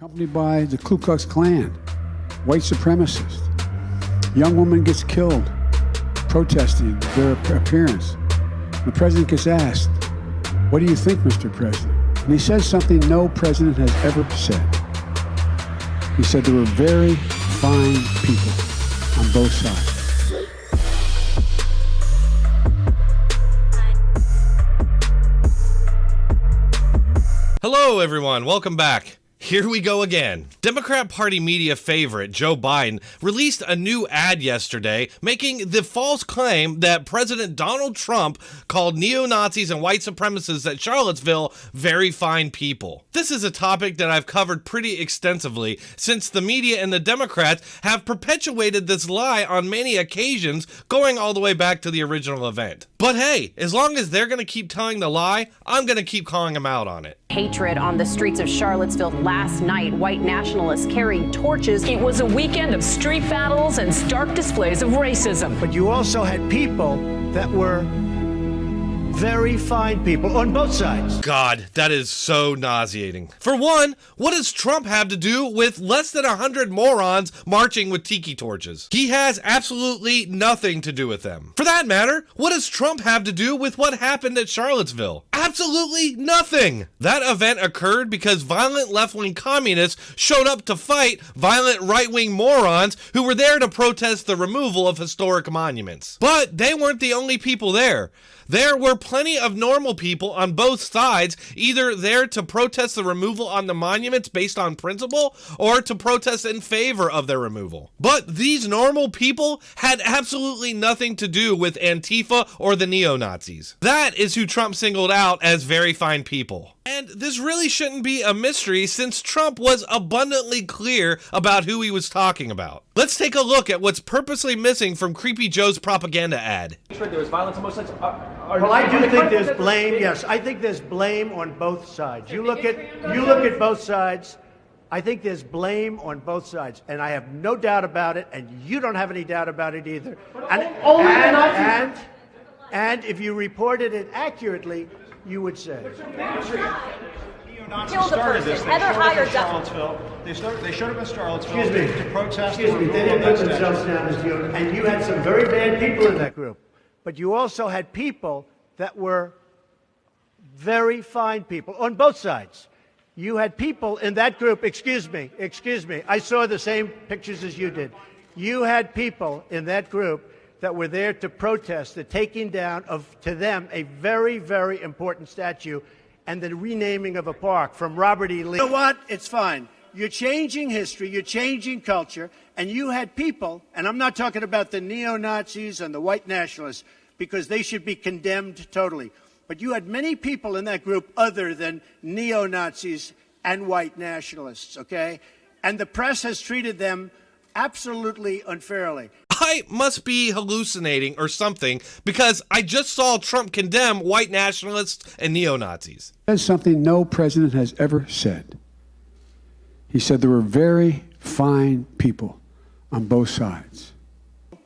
accompanied by the Ku Klux Klan, white supremacists. Young woman gets killed protesting their appearance. The president gets asked, "What do you think, Mr. President?" And he says something no president has ever said. He said there were very fine people on both sides. Hello, everyone. Welcome back. Here we go again. Democrat Party media favorite Joe Biden released a new ad yesterday making the false claim that President Donald Trump called neo-Nazis and white supremacists at Charlottesville very fine people. This is a topic that I've covered pretty extensively since the media and the Democrats have perpetuated this lie on many occasions going all the way back to the original event. But hey, as long as they're going to keep telling the lie, I'm going to keep calling them out on it. Hatred on the streets of Charlottesville last night. White nationalists carrying torches. It was a weekend of street battles and stark displays of racism. But you also had people that were very fine people on both sides. God, that is so nauseating. For one, what does Trump have to do with less than 100 morons marching with tiki torches? He has absolutely nothing to do with them. For that matter, what does Trump have to do with what happened at Charlottesville? Absolutely nothing. That event occurred because violent left-wing communists showed up to fight violent right-wing morons who were there to protest the removal of historic monuments. But they weren't the only people there. There were plenty of normal people on both sides, either there to protest the removal on the monuments based on principle or to protest in favor of their removal. But these normal people had absolutely nothing to do with Antifa or the neo-Nazis. That is who Trump singled out as very fine people. And this really shouldn't be a mystery since Trump was abundantly clear about who he was talking about. Let's take a look at what's purposely missing from Creepy Joe's propaganda ad. There was violence on both sides. Well, I do think there's blame. Yes, I think there's blame on both sides. You look at both sides. I think there's blame on both sides, and I have no doubt about it, and you don't have any doubt about it either. And if you reported it accurately, you would say. Kill the person. Heather hired Charlottesville. They showed up in Charlottesville Excuse me. to protest. Excuse me. They didn't put themselves down as you, and you had some very bad people in that group. But you also had people that were very fine people on both sides. You had people in that group. Excuse me. I saw the same pictures as you did. You had people in that group that were there to protest the taking down of, to them, a very, very important statue and the renaming of a park from Robert E. Lee. You know what? It's fine. You're changing history, you're changing culture, and you had people, and I'm not talking about the neo-Nazis and the white nationalists, because they should be condemned totally. But you had many people in that group other than neo-Nazis and white nationalists, okay? And the press has treated them absolutely unfairly. I must be hallucinating or something because I just saw Trump condemn white nationalists and neo-Nazis. That's something no president has ever said. He said there were very fine people on both sides.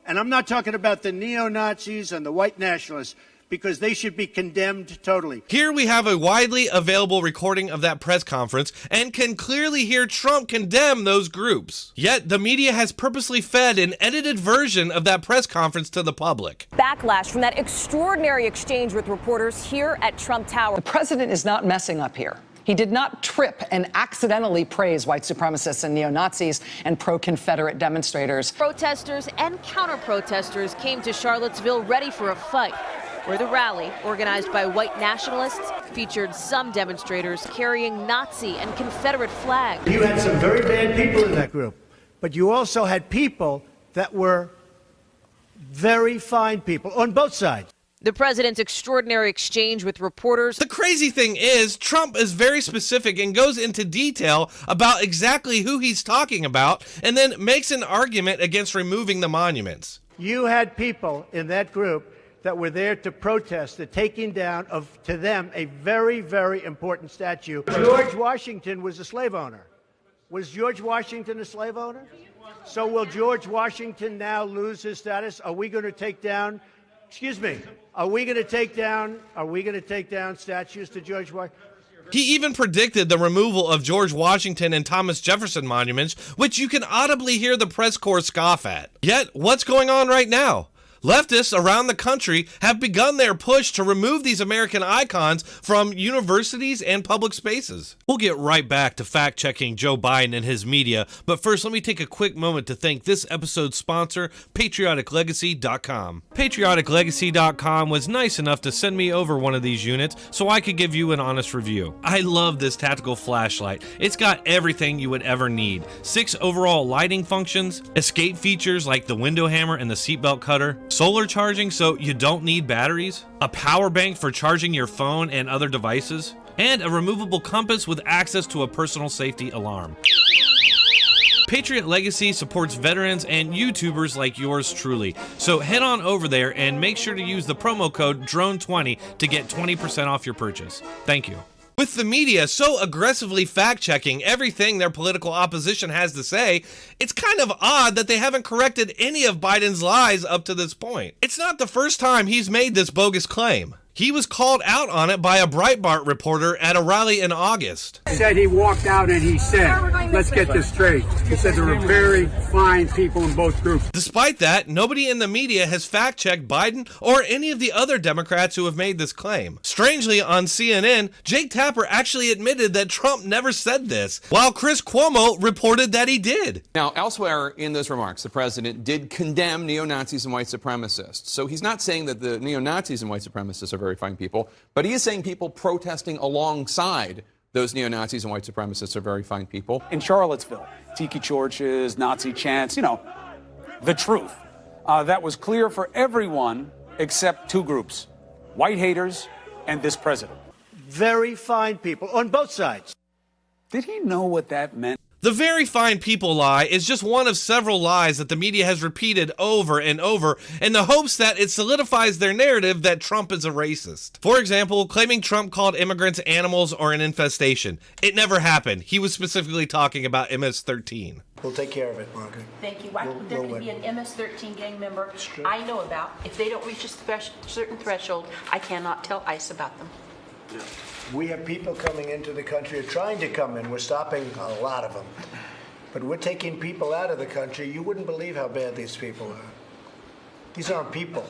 And I'm not talking about the neo-Nazis and the white nationalists, because they should be condemned totally. Here we have a widely available recording of that press conference and can clearly hear Trump condemn those groups. Yet the media has purposely fed an edited version of that press conference to the public. Backlash from that extraordinary exchange with reporters here at Trump Tower. The president is not messing up here. He did not trip and accidentally praise white supremacists and neo-Nazis and pro-Confederate demonstrators. Protesters and counter-protesters came to Charlottesville ready for a fight, where the rally, organized by white nationalists, featured some demonstrators carrying Nazi and Confederate flags. You had some very bad people in that group, but you also had people that were very fine people on both sides. The president's extraordinary exchange with reporters. The crazy thing is, Trump is very specific and goes into detail about exactly who he's talking about and then makes an argument against removing the monuments. You had people in that group that were there to protest the taking down of, to them, a very, very important statue. George Washington was a slave owner. Was George Washington a slave owner? So will George Washington now lose his status? Are we going to take down, excuse me, are we going to take down statues to George Washington? He even predicted the removal of George Washington and Thomas Jefferson monuments, which you can audibly hear the press corps scoff at. Yet, what's going on right now? Leftists around the country have begun their push to remove these American icons from universities and public spaces. We'll get right back to fact-checking Joe Biden and his media, but first let me take a quick moment to thank this episode's sponsor, PatrioticLegacy.com. PatrioticLegacy.com was nice enough to send me over one of these units so I could give you an honest review. I love this tactical flashlight. It's got everything you would ever need. 6 overall lighting functions, escape features like the window hammer and the seatbelt cutter, solar charging so you don't need batteries, a power bank for charging your phone and other devices, and a removable compass with access to a personal safety alarm. Patriot Legacy supports veterans and YouTubers like yours truly, so head on over there and make sure to use the promo code DRONE20 to get 20% off your purchase. Thank you. With the media so aggressively fact-checking everything their political opposition has to say, it's kind of odd that they haven't corrected any of Biden's lies up to this point. It's not the first time he's made this bogus claim. He was called out on it by a Breitbart reporter at a rally in August. He said he walked out and he said, let's get this straight. He said there were very fine people in both groups. Despite that, nobody in the media has fact-checked Biden or any of the other Democrats who have made this claim. Strangely, on CNN, Jake Tapper actually admitted that Trump never said this, while Chris Cuomo reported that he did. Now, elsewhere in those remarks, the president did condemn neo-Nazis and white supremacists. So he's not saying that the neo-Nazis and white supremacists are very fine people, but he is saying people protesting alongside those neo-Nazis and white supremacists are very fine people. In Charlottesville, tiki torches, Nazi chants, the truth. That was clear for everyone except 2 groups, white haters and this president. Very fine people on both sides. Did he know what that meant? The very fine people lie is just one of several lies that the media has repeated over and over in the hopes that it solidifies their narrative that Trump is a racist. For example, claiming Trump called immigrants animals or an infestation. It never happened. He was specifically talking about MS-13. We'll take care of it, Margaret. Thank you. There could be an MS-13 gang member I know about. If they don't reach a certain threshold, I cannot tell ICE about them. Yeah. We have people coming into the country or trying to come in. We're stopping a lot of them. But we're taking people out of the country. You wouldn't believe how bad these people are. These aren't people.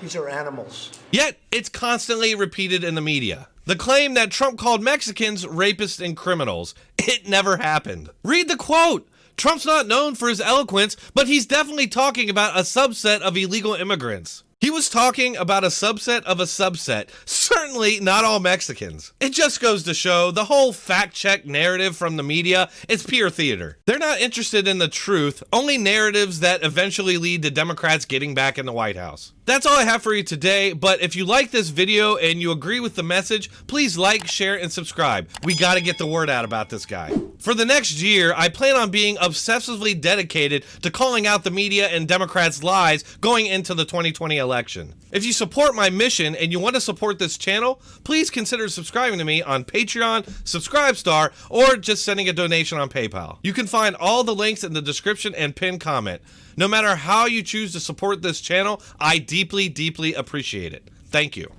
These are animals. Yet, it's constantly repeated in the media. The claim that Trump called Mexicans rapists and criminals. It never happened. Read the quote. Trump's not known for his eloquence, but he's definitely talking about a subset of illegal immigrants. He was talking about a subset of a subset, certainly not all Mexicans. It just goes to show the whole fact-check narrative from the media is pure theater. They're not interested in the truth, only narratives that eventually lead to Democrats getting back in the White House. That's all I have for you today, but if you like this video and you agree with the message, please like, share, and subscribe. We gotta get the word out about this guy. For the next year, I plan on being obsessively dedicated to calling out the media and Democrats' lies going into the 2020 election. If you support my mission and you want to support this channel, please consider subscribing to me on Patreon, Subscribestar, or just sending a donation on PayPal. You can find all the links in the description and pinned comment. No matter how you choose to support this channel, I deeply, deeply appreciate it. Thank you.